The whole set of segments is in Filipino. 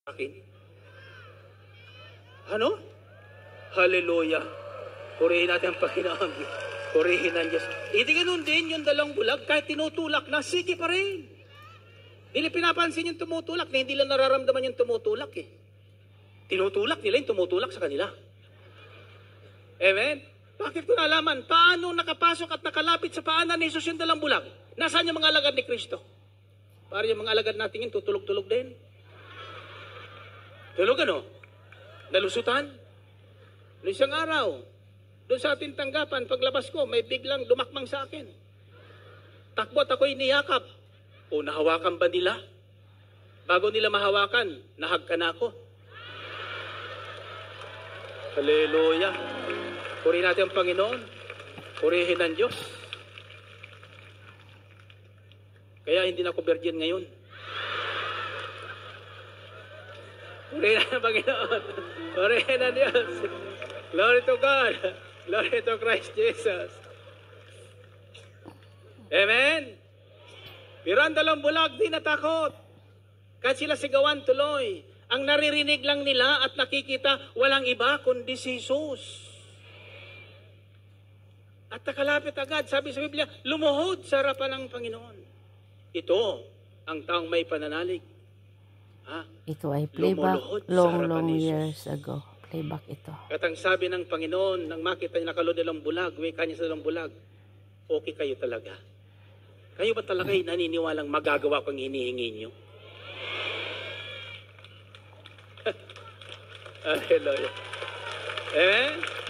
akin. Ano? Hallelujah. Purihin natin ang Panginoon. Purihin ang Diyos. Hindi ganun din yung dalawang bulag. Kahit tinutulak na, sige pa rin. Hindi pinapansin yung tumutulak. Hindi lang nararamdaman yung tumutulak eh. Tinutulak nila yung tumutulak sa kanila. Amen? Bakit ko nalaman? Paano nakapasok at nakalapit sa paanan ni Jesus yung dalawang bulag? Nasaan yung mga alagad ni Kristo? Para yung mga alagad natin yun, tutulog-tulog din. Tulog ano? Nalusutan? Noong isang araw, doon sa ating tanggapan, paglabas ko, may biglang dumakmang sa akin. Takbo at ako'y niyakap. O nahawakan ba nila? Bago nila mahawakan, nahagka na ako. Hallelujah. Purihin natin ang Panginoon. Purihin ang Diyos. Kaya hindi na ako virgin ngayon. Purihin ang Panginoon. Purihin ang Diyos. Glory to God. Glory to Christ Jesus. Amen. Pero ang dalawang bulag di natakot. Kahit sila sigawan tuloy. Ang naririnig lang nila at nakikita walang iba kundi si Jesus. At nakalapit agad, sabi sa Biblia, lumuhod sa harapan ng Panginoon. Ito ang taong may pananalig. Ha? Ito ay playback long years ago. Playback ito. At ang sabi ng Panginoon, nang makita niya nakalod nilang bulag, wika niya sa nilang bulag, okay kayo talaga. Kayo ba talaga naniniwalang magagawa kung hinihingi niyo? Hallelujah.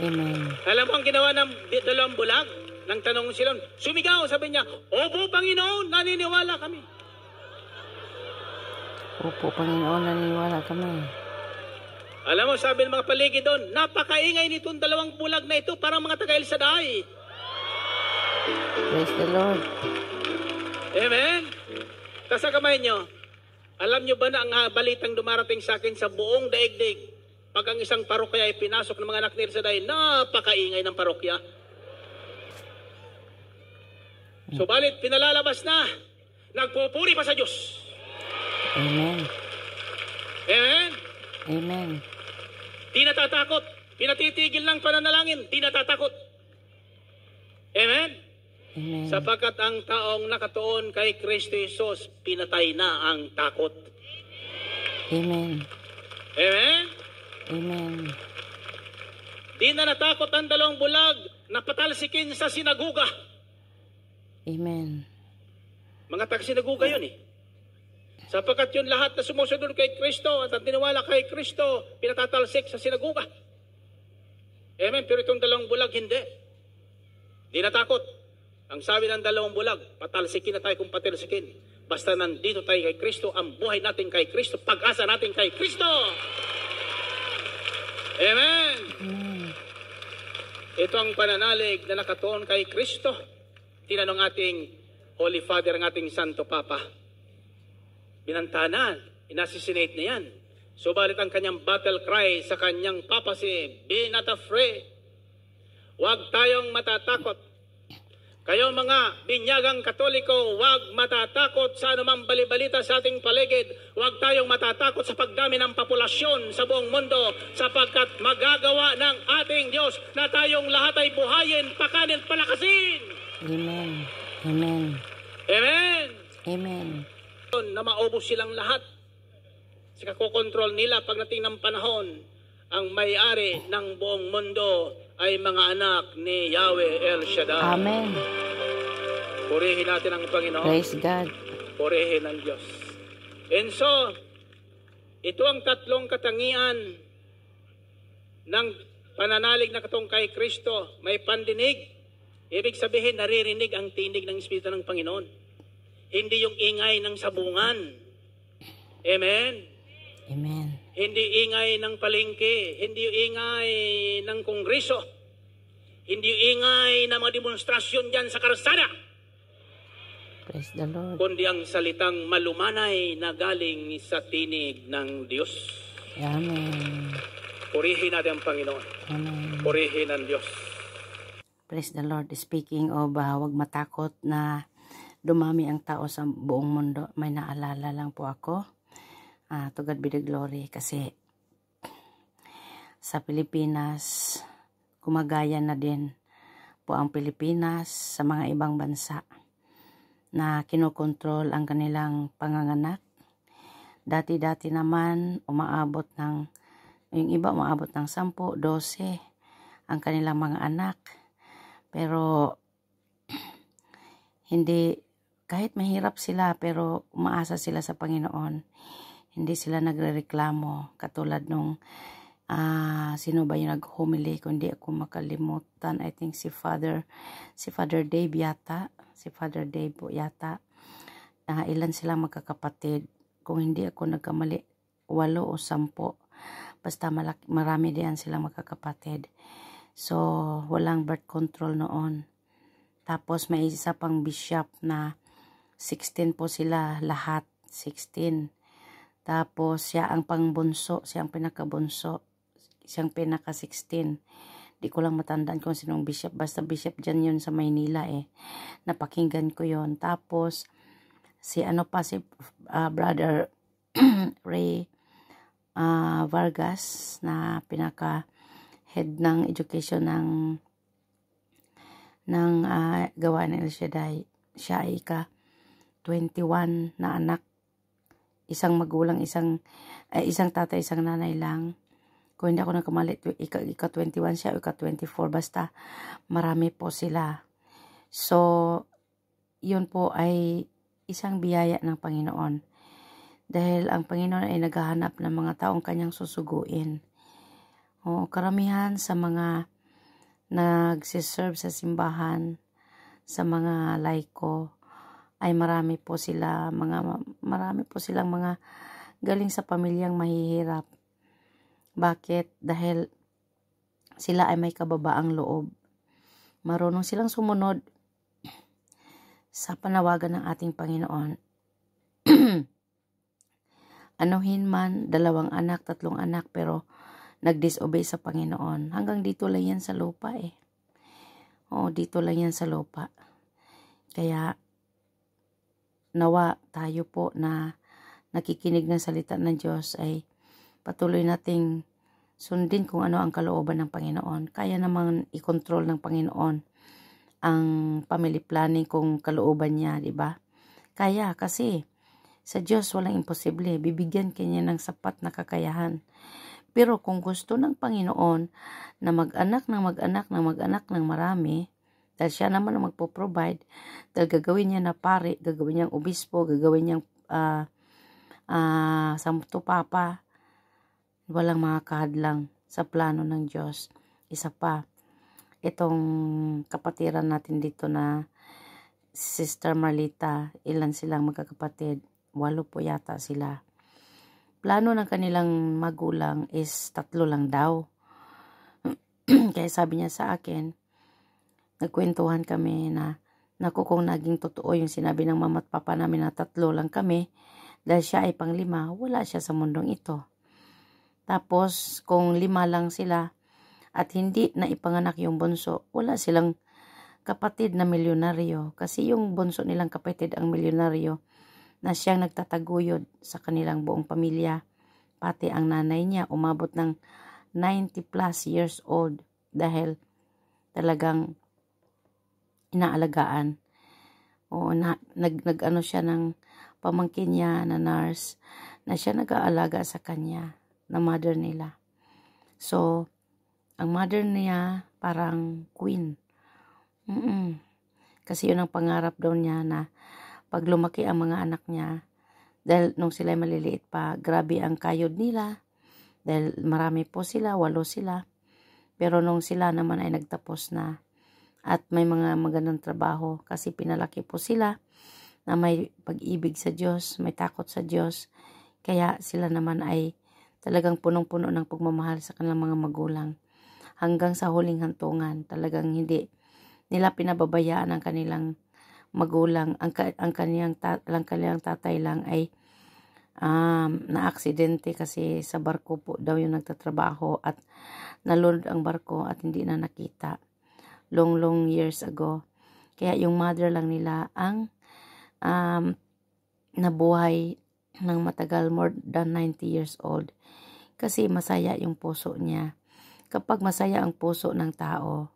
Amen. Alam mo ang ginawa ng dalawang bulag? Nang tanong sila, sumigaw, sabi niya, opo Panginoon, naniniwala kami. Opo Panginoon, naniniwala kami. Alam mo, sabi ng mga paligid doon, napakaingay nitong dalawang bulag na ito, parang mga taga-El Shaddai. Praise the Lord. Amen? Tapos sa kamay nyo, alam nyo ba na ang balitang dumarating sa akin sa buong daigdig, pag ang isang parokya ay pinasok ng mga anak ni El Shaddai, napakaingay ng parokya. Subalit, pinalalabas na, nagpupuri pa sa Diyos. Amen. Amen? Amen. Di natatakot. Pinatitigil ng pananalangin, di natatakot. Amen? Amen. Sapagkat ang taong nakatuon kay Kristo Jesus, pinatay na ang takot. Amen. Amen? Amen. Di na natakot ang dalawang bulag na patalsikin sa sinaguga. Amen. Mga taga-sinaguga yun eh. Sapagkat yun lahat na sumusunod kay Kristo at ang tiniwala kay Kristo, pinatatalsik sa sinaguga. Amen. Pero itong dalawang bulag, hindi. Di natakot. Ang sabi ng dalawang bulag, patalsikin na tayo kung patalsikin. Basta nandito tayo kay Kristo, ang buhay natin kay Kristo, pag-asa natin kay Kristo. Amen. Ito ang pananalig na nakatuon kay Kristo. Tinanong ating Holy Father, ang ating Santo Papa. Binantanan, inassassinate na yan. Subalit ang kanyang battle cry sa kanyang papacy, be not afraid. Huwag tayong matatakot. Kayo mga binyagang Katoliko, huwag matatakot sa anumang balibalita sa ating paligid. Huwag tayong matatakot sa pagdami ng populasyon sa buong mundo sapagkat magagawa ng ating Diyos na tayong lahat ay buhayin, pakanin, palakasin. Amen. Amen. Amen. Amen. Na maubos silang lahat. Sa kakokontrol nila pagdating ng panahon, ang may-ari ng buong mundo ay mga anak ni Yahweh El Shaddai. Amen. Purihin natin ang Panginoon. Praise God. Purihin ang Diyos. And so, ito ang tatlong katangian ng pananalig na katong kay Kristo. May pandinig. Ibig sabihin, naririnig ang tinig ng Espiritu ng Panginoon. Hindi yung ingay ng sabungan. Amen? Amen. Hindi ingay ng palengke. Hindi ingay ng kongreso. Hindi ingay ng mga demonstrasyon dyan sa karsada. Praise the Lord. Kundi ang salitang malumanay na galing sa tinig ng Diyos. Amen. Purihin natin ang Panginoon. Amen. Purihin ang Diyos. Praise the Lord. Speaking of, huwag matakot na dumami ang tao sa buong mundo, may naalala lang po ako. To God be the glory. Kasi sa Pilipinas, gumagaya na din po ang Pilipinas sa mga ibang bansa na kinokontrol ang kanilang panganganak. Dati-dati naman, yung iba umaabot ng 10, 12 ang kanilang mga anak. Pero, kahit mahirap sila, pero umaasa sila sa Panginoon. Hindi sila nagrereklamo. Katulad nung, sino ba yung naghumili? Kundi ako makalimutan. I think si Father Dave yata. Si Father Dave po yata. Ilan silang magkakapatid? Kung hindi ako nagkamali, 8 o 10. Basta marami diyan silang magkakapatid. So, walang birth control noon. Tapos may isa pang bishop na 16 po sila lahat. 16. Tapos siya ang pangbunso, siya ang pinakabunso. Siyang pinaka-16. Di ko lang matandaan kung sinong bishop. Basta bishop dyan yun sa Maynila Napakinggan ko yun. Tapos, si Brother Ray Vargas na pinaka-head ng education ng gawa ng El Shaddai. Siya ay 21 na anak. Isang magulang, isang tatay, isang nanay lang. Kung hindi ako nagkamali, ika-21 siya o ika-24. Basta marami po sila. So, yun po ay isang biyaya ng Panginoon. Dahil ang Panginoon ay naghahanap ng mga taong kanyang susuguin. Karamihan sa mga nagsiserve sa simbahan, sa mga laiko, ay marami po silang mga galing sa pamilyang mahihirap. Bakit? Dahil sila ay may kababaang loob. Marunong silang sumunod sa panawagan ng ating Panginoon. Anuhin man, 2 anak, 3 anak, pero nag-disobey sa Panginoon. Hanggang dito lang yan sa lupa dito lang yan sa lupa. Kaya, nawa tayo po na nakikinig ng salita ng Diyos ay patuloy nating sundin kung ano ang kalooban ng Panginoon. Kaya naman i-control ng Panginoon ang family planning kung kalooban niya, di ba? Kaya kasi sa Diyos walang imposible. Bibigyan kanya ng sapat na kakayahan. Pero kung gusto ng Panginoon na mag-anak ng marami, dahil siya naman ang magpo-provide, dahil gagawin niya na pare, gagawin niyang obispo, gagawin niyang Santo Papa, walang mga kahadlang sa plano ng Diyos. Isa pa, itong kapatiran natin dito na Sister Marlita, ilan silang magkakapatid? 8 po yata sila. Plano ng kanilang magulang is 3 lang daw. Kaya sabi niya sa akin, nagkwentuhan kami na, naku kung naging totoo yung sinabi ng mama at papa namin na 3 lang kami, dahil siya ay pang-5, wala siya sa mundong ito. Tapos, kung 5 lang sila, at hindi na ipanganak yung bunso, wala silang kapatid na milyonaryo. Kasi yung bunso nilang kapatid ang milyonaryo, na siyang nagtataguyod sa kanilang buong pamilya. Pati ang nanay niya umabot ng 90 plus years old dahil talagang inaalagaan. Nag-ano siya ng pamangkin niya na nurse na siya nag-aalaga sa kanya na mother nila. So, ang mother niya parang queen. Kasi yun ang pangarap daw niya na pag lumaki ang mga anak niya, dahil nung sila maliliit pa, grabe ang kayod nila, dahil marami po sila, 8 sila, pero nung sila naman ay nagtapos na, at may mga magandang trabaho, kasi pinalaki po sila, na may pag-ibig sa Diyos, may takot sa Diyos, kaya sila naman ay talagang punong-puno ng pagmamahal sa kanilang mga magulang, hanggang sa huling hantungan, talagang hindi nila pinababayaan ang kanilang magulang. Ang kanyang tatay lang ay na-aksidente kasi sa barko po daw yung nagtatrabaho at nalunod ang barko at hindi na nakita long years ago. Kaya yung mother lang nila ang nabuhay ng matagal, more than 90 years old. Kasi masaya yung puso niya. Kapag masaya ang puso ng tao,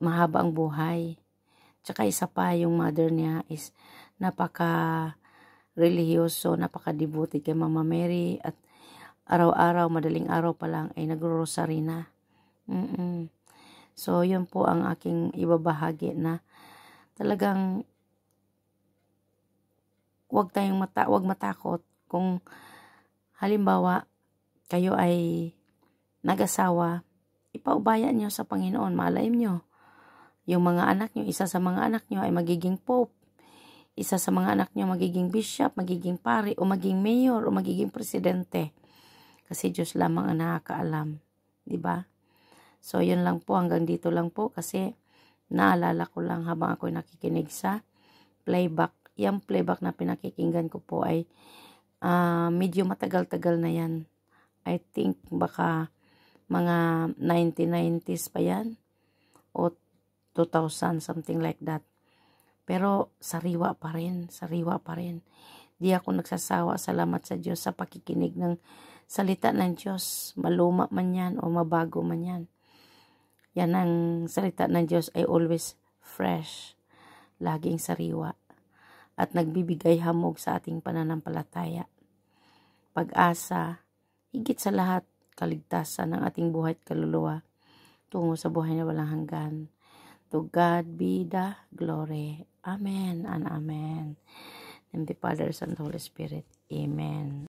mahaba ang buhay. Tsaka isa pa, yung mother niya is napaka-religyoso, napaka-devoted kay Mama Mary, at araw-araw, madaling araw pa lang ay nagro-rosary na. So, yun po ang aking ibabahagi na talagang wag matakot kung halimbawa kayo ay nag-asawa, ipaubaya nyo sa Panginoon. Malay nyo, yung mga anak nyo, isa sa mga anak nyo ay magiging pope, isa sa mga anak nyo magiging bishop, magiging pari, o maging mayor, o magiging presidente. Kasi Diyos lamang ang nakakaalam, di ba? So, yun lang po, hanggang dito lang po, kasi naalala ko lang habang ako'y nakikinig sa playback. Yung playback na pinakikinggan ko po ay medyo matagal-tagal na yan. I think baka mga 1990s pa yan, o 2000, something like that. Pero sariwa pa rin. Di ako nagsasawa. Salamat sa Diyos sa pakikinig ng salita ng Diyos. Maluma man yan o mabago man yan. Yan ang salita ng Diyos ay always fresh. Laging sariwa. At nagbibigay hamog sa ating pananampalataya. Pag-asa, higit sa lahat, kaligtasan ng ating buhay at kaluluwa tungo sa buhay na walang hanggan. To God be the glory. Amen and amen. In the Father, Son, and Holy Spirit. Amen.